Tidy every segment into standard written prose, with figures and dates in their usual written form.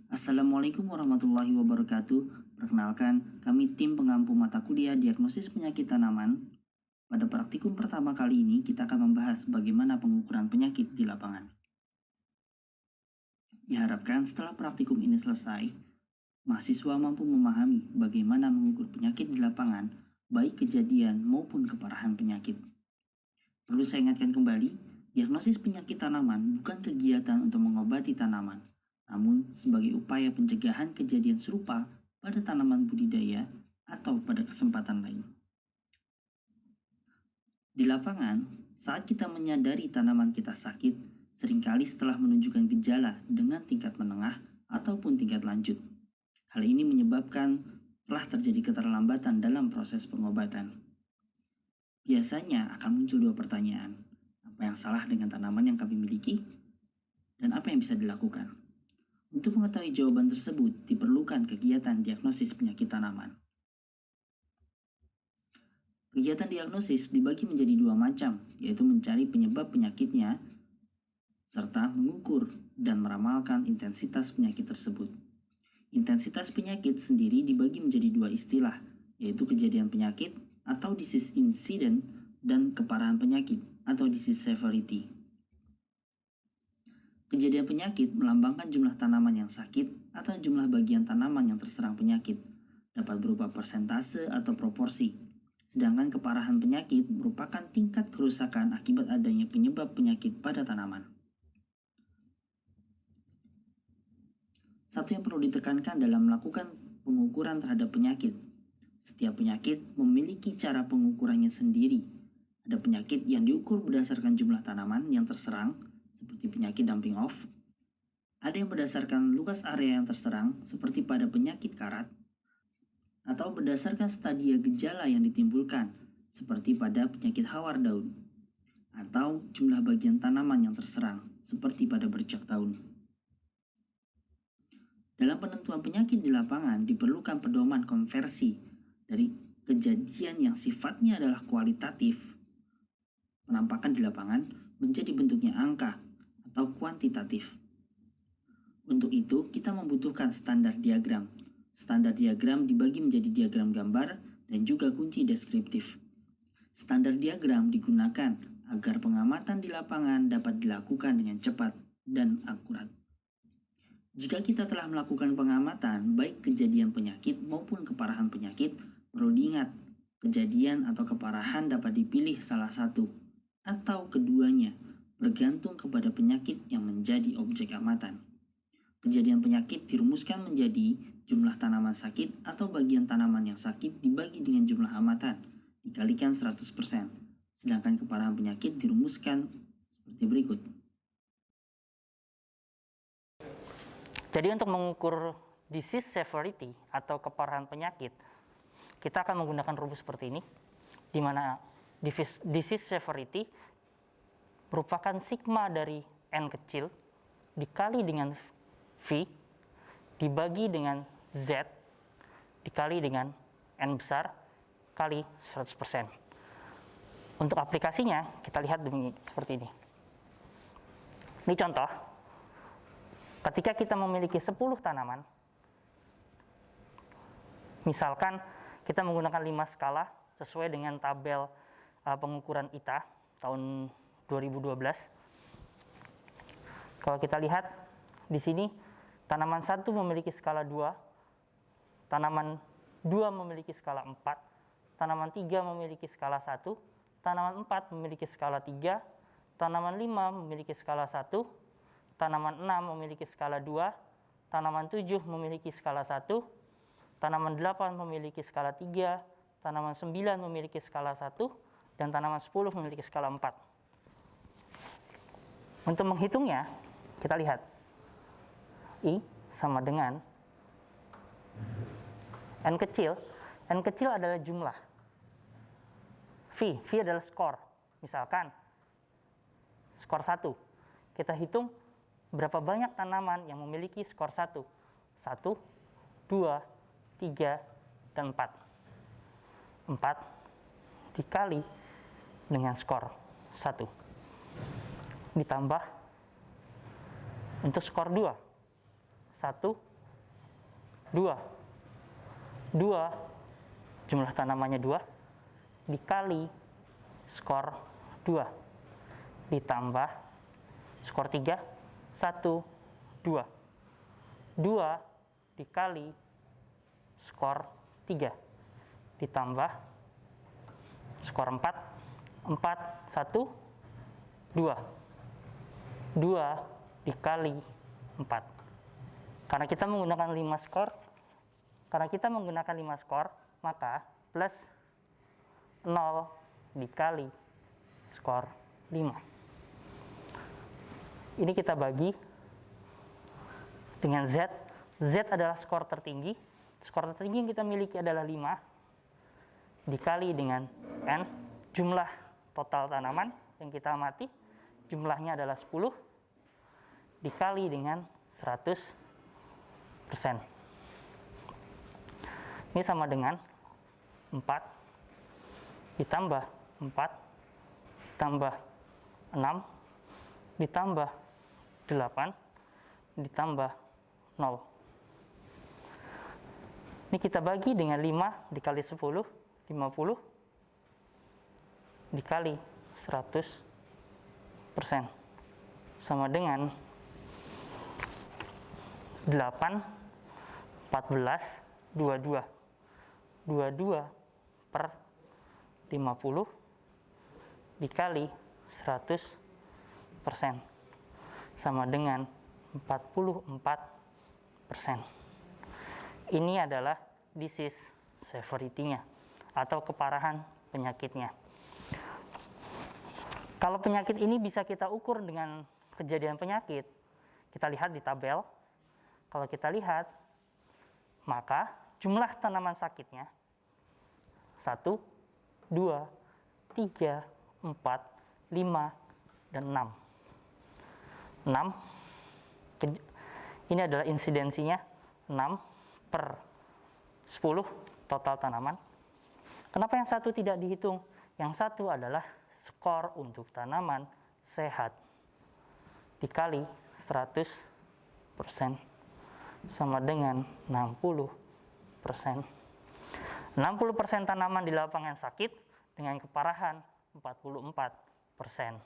Assalamualaikum warahmatullahi wabarakatuh. Perkenalkan, kami tim pengampu mata kuliah diagnosis penyakit tanaman. Pada praktikum pertama kali ini, kita akan membahas bagaimana pengukuran penyakit di lapangan. Diharapkan setelah praktikum ini selesai, mahasiswa mampu memahami bagaimana mengukur penyakit di lapangan, baik kejadian maupun keparahan penyakit. Perlu saya ingatkan kembali, diagnosis penyakit tanaman bukan kegiatan untuk mengobati tanaman, namun sebagai upaya pencegahan kejadian serupa pada tanaman budidaya atau pada kesempatan lain. Di lapangan, saat kita menyadari tanaman kita sakit, seringkali setelah menunjukkan gejala dengan tingkat menengah ataupun tingkat lanjut. Hal ini menyebabkan telah terjadi keterlambatan dalam proses pengobatan. Biasanya akan muncul dua pertanyaan, apa yang salah dengan tanaman yang kami miliki, dan apa yang bisa dilakukan. Untuk mengetahui jawaban tersebut, diperlukan kegiatan diagnosis penyakit tanaman. Kegiatan diagnosis dibagi menjadi dua macam, yaitu mencari penyebab penyakitnya, serta mengukur dan meramalkan intensitas penyakit tersebut. Intensitas penyakit sendiri dibagi menjadi dua istilah, yaitu kejadian penyakit atau disease incident dan keparahan penyakit atau disease severity. Kejadian penyakit melambangkan jumlah tanaman yang sakit atau jumlah bagian tanaman yang terserang penyakit, dapat berupa persentase atau proporsi. Sedangkan keparahan penyakit merupakan tingkat kerusakan akibat adanya penyebab penyakit pada tanaman. Satu yang perlu ditekankan dalam melakukan pengukuran terhadap penyakit. Setiap penyakit memiliki cara pengukurannya sendiri. Ada penyakit yang diukur berdasarkan jumlah tanaman yang terserang, seperti penyakit dumping off. Ada yang berdasarkan luas area yang terserang, seperti pada penyakit karat, atau berdasarkan stadia gejala yang ditimbulkan, seperti pada penyakit hawar daun, atau jumlah bagian tanaman yang terserang, seperti pada bercak daun. Dalam penentuan penyakit di lapangan diperlukan pedoman konversi dari kejadian yang sifatnya adalah kualitatif, penampakan di lapangan, menjadi bentuknya angka atau kuantitatif. Untuk itu, kita membutuhkan standar diagram. Standar diagram dibagi menjadi diagram gambar dan juga kunci deskriptif. Standar diagram digunakan agar pengamatan di lapangan dapat dilakukan dengan cepat dan akurat. Jika kita telah melakukan pengamatan, baik kejadian penyakit maupun keparahan penyakit, perlu diingat, kejadian atau keparahan dapat dipilih salah satu atau keduanya, bergantung kepada penyakit yang menjadi objek amatan. Kejadian penyakit dirumuskan menjadi jumlah tanaman sakit atau bagian tanaman yang sakit dibagi dengan jumlah amatan, dikalikan 100%. Sedangkan keparahan penyakit dirumuskan seperti berikut. Jadi untuk mengukur disease severity atau keparahan penyakit, kita akan menggunakan rumus seperti ini, di mana disease severity merupakan sigma dari N kecil dikali dengan V dibagi dengan Z dikali dengan N besar kali 100%. Untuk aplikasinya kita lihat seperti ini. Ini contoh, ketika kita memiliki 10 tanaman, misalkan kita menggunakan 5 skala sesuai dengan tabel pengukuran ITA tahun 2012. Kalau kita lihat di sini, tanaman 1 memiliki skala 2, tanaman 2 memiliki skala 4, tanaman 3 memiliki skala 1, tanaman 4 memiliki skala 3, tanaman 5 memiliki skala 1, tanaman 6 memiliki skala 2, tanaman 7 memiliki skala 1, tanaman 8 memiliki skala 3, tanaman 9 memiliki skala 1, dan tanaman 10 memiliki skala 4. Untuk menghitungnya, kita lihat. I sama dengan N kecil. N kecil adalah jumlah. V adalah skor. Misalkan, skor 1. Kita hitung berapa banyak tanaman yang memiliki skor 1. 1, 2, 3, dan 4. 4 dikali dengan skor 1. Ditambah untuk skor 2. 1 2 jumlah tanamannya 2 dikali skor 2 ditambah skor 3 1 2 dikali skor 3 ditambah skor 4 1 2 dikali 4. Karena kita menggunakan 5 skor, maka plus 0 dikali skor 5. Ini kita bagi dengan Z. Z adalah skor tertinggi. Skor tertinggi yang kita miliki adalah 5 dikali dengan N, jumlah total tanaman yang kita amati, jumlahnya adalah 10 dikali dengan 100%. Ini sama dengan 4 ditambah 4 ditambah 6 ditambah 8 ditambah 0. Ini kita bagi dengan 5 dikali 10, 50 dikali 100% sama dengan 8, 14, 22 per 50 dikali 100% sama dengan 44%. Ini adalah disease severity-nya atau keparahan penyakitnya. Kalau penyakit ini bisa kita ukur dengan kejadian penyakit, kita lihat di tabel. Kalau kita lihat, maka jumlah tanaman sakitnya 1, 2, 3, 4, 5, dan 6. 6, ini adalah insidensinya 6 per 10 total tanaman. Kenapa yang satu tidak dihitung? Yang satu adalah skor untuk tanaman sehat dikali 100% sama dengan 60%. 60% tanaman di lapangan sakit dengan keparahan 44%.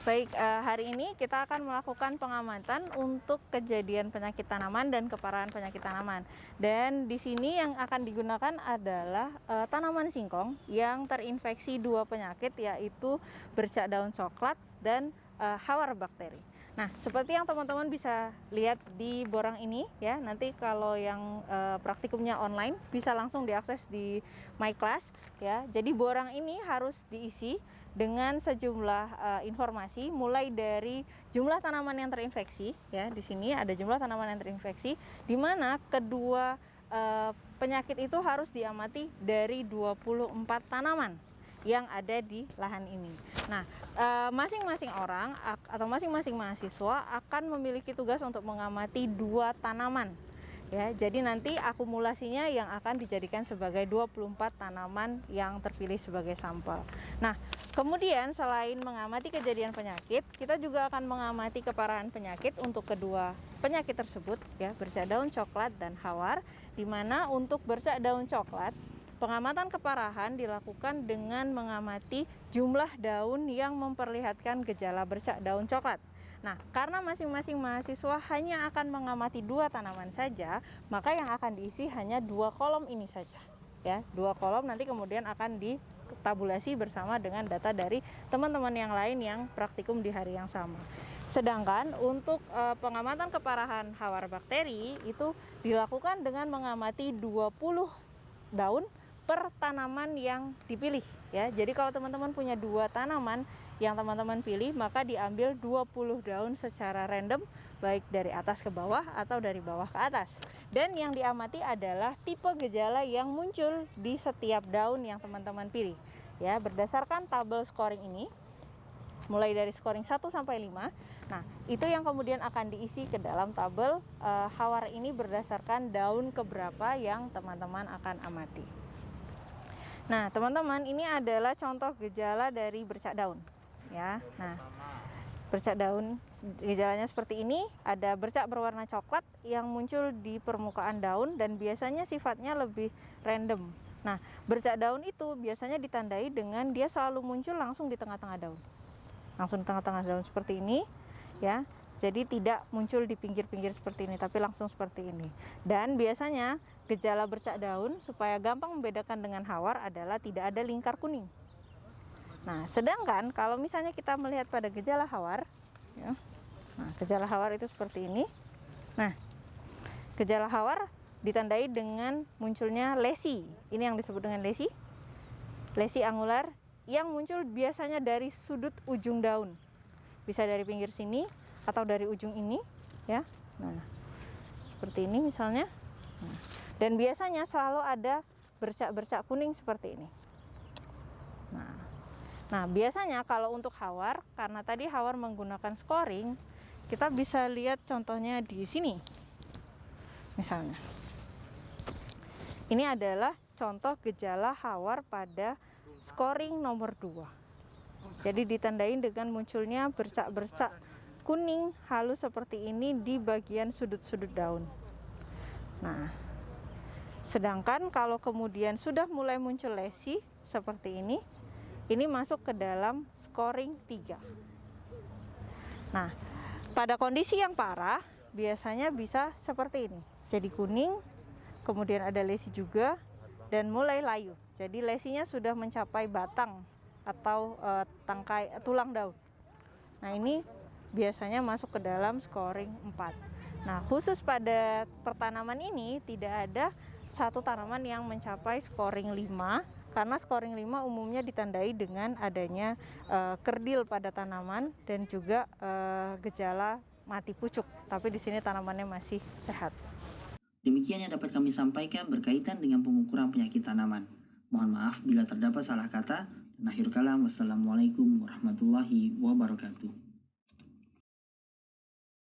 Baik, hari ini kita akan melakukan pengamatan untuk kejadian penyakit tanaman dan keparahan penyakit tanaman. Dan di sini yang akan digunakan adalah tanaman singkong yang terinfeksi 2 penyakit, yaitu bercak daun coklat dan hawar bakteri. Nah, seperti yang teman-teman bisa lihat di borang ini ya, nanti kalau yang praktikumnya online bisa langsung diakses di My Class ya. Jadi borang ini harus diisi dengan sejumlah informasi, mulai dari jumlah tanaman yang terinfeksi ya. Di sini ada jumlah tanaman yang terinfeksi, di mana kedua penyakit itu harus diamati dari 24 tanaman yang ada di lahan ini. Nah, masing-masing orang atau masing-masing mahasiswa akan memiliki tugas untuk mengamati 2 tanaman. Ya, jadi nanti akumulasinya yang akan dijadikan sebagai 24 tanaman yang terpilih sebagai sampel. Nah, kemudian selain mengamati kejadian penyakit, kita juga akan mengamati keparahan penyakit untuk kedua penyakit tersebut ya, bercak daun coklat dan hawar, di mana untuk bercak daun coklat pengamatan keparahan dilakukan dengan mengamati jumlah daun yang memperlihatkan gejala bercak daun coklat. Nah, karena masing-masing mahasiswa hanya akan mengamati 2 tanaman saja, maka yang akan diisi hanya 2 kolom ini saja. Ya, 2 kolom nanti kemudian akan ditabulasi bersama dengan data dari teman-teman yang lain yang praktikum di hari yang sama. Sedangkan untuk pengamatan keparahan hawar bakteri itu dilakukan dengan mengamati 20 daun per tanaman yang dipilih ya. Jadi kalau teman-teman punya 2 tanaman yang teman-teman pilih, maka diambil 20 daun secara random, baik dari atas ke bawah atau dari bawah ke atas. Dan yang diamati adalah tipe gejala yang muncul di setiap daun yang teman-teman pilih. Ya, berdasarkan tabel scoring ini, mulai dari scoring 1 sampai 5. Nah, itu yang kemudian akan diisi ke dalam tabel hawar ini berdasarkan daun keberapa yang teman-teman akan amati. Nah, teman-teman, ini adalah contoh gejala dari bercak daun. Ya, nah Bercak daun gejalanya seperti ini, ada bercak berwarna coklat yang muncul di permukaan daun dan biasanya sifatnya lebih random. Nah, bercak daun itu biasanya ditandai dengan dia selalu muncul langsung di tengah-tengah daun. Langsung di tengah-tengah daun seperti ini, ya. Jadi tidak muncul di pinggir-pinggir seperti ini, tapi langsung seperti ini. Dan biasanya gejala bercak daun supaya gampang membedakan dengan hawar adalah tidak ada lingkar kuning. Nah, sedangkan kalau misalnya kita melihat pada gejala hawar, ya, nah, gejala hawar itu seperti ini. Nah, gejala hawar ditandai dengan munculnya lesi. Ini yang disebut dengan lesi angular yang muncul biasanya dari sudut ujung daun. Bisa dari pinggir sini atau dari ujung ini, ya. Nah, seperti ini misalnya. Dan biasanya selalu ada bercak-bercak kuning seperti ini. Nah, biasanya kalau untuk hawar, karena tadi hawar menggunakan scoring, kita bisa lihat contohnya di sini. Misalnya, ini adalah contoh gejala hawar pada scoring nomor 2. Jadi ditandai dengan munculnya bercak-bercak kuning halus seperti ini di bagian sudut-sudut daun. Nah, sedangkan kalau kemudian sudah mulai muncul lesi seperti ini masuk ke dalam scoring 3. Nah, pada kondisi yang parah biasanya bisa seperti ini. Jadi kuning, kemudian ada lesi juga, dan mulai layu. Jadi lesinya sudah mencapai batang atau tangkai tulang daun. Nah, ini biasanya masuk ke dalam scoring 4. Nah, khusus pada pertanaman ini tidak ada satu tanaman yang mencapai scoring 5. Karena scoring 5 umumnya ditandai dengan adanya kerdil pada tanaman dan juga gejala mati pucuk. Tapi di sini tanamannya masih sehat. Demikian yang dapat kami sampaikan berkaitan dengan pengukuran penyakit tanaman. Mohon maaf bila terdapat salah kata. Dan akhir kalam, wassalamualaikum warahmatullahi wabarakatuh.